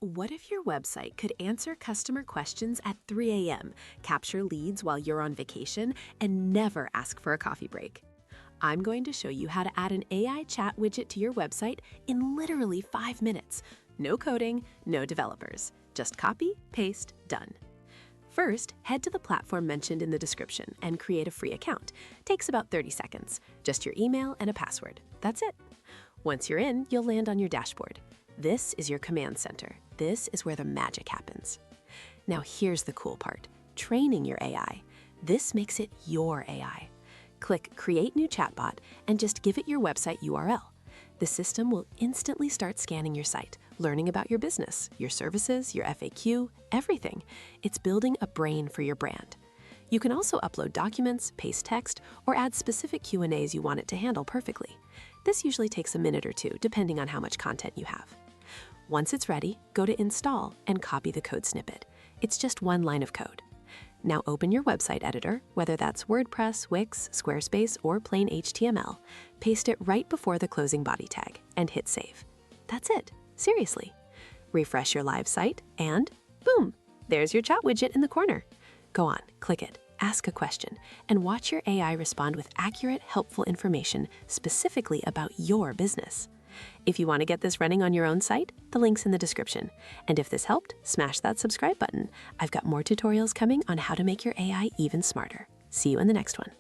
What if your website could answer customer questions at 3 a.m., capture leads while you're on vacation, and never ask for a coffee break? I'm going to show you how to add an AI chat widget to your website in literally 5 minutes. No coding, no developers. Just copy, paste, done. First, head to the platform mentioned in the description and create a free account. Takes about 30 seconds. Just your email and a password. That's it. Once you're in, you'll land on your dashboard. This is your command center. This is where the magic happens. Now here's the cool part, training your AI. This makes it your AI. Click Create New Chatbot and just give it your website URL. The system will instantly start scanning your site, learning about your business, your services, your FAQ, everything. It's building a brain for your brand. You can also upload documents, paste text, or add specific Q&As you want it to handle perfectly. This usually takes a minute or two, depending on how much content you have. Once it's ready, go to Install and copy the code snippet. It's just one line of code. Now open your website editor, whether that's WordPress, Wix, Squarespace, or plain HTML. Paste it right before the closing body tag and hit save. That's it, seriously. Refresh your live site and boom, there's your chat widget in the corner. Go on, click it, ask a question, and watch your AI respond with accurate, helpful information specifically about your business. If you want to get this running on your own site, the link's in the description. And if this helped, smash that subscribe button. I've got more tutorials coming on how to make your AI even smarter. See you in the next one.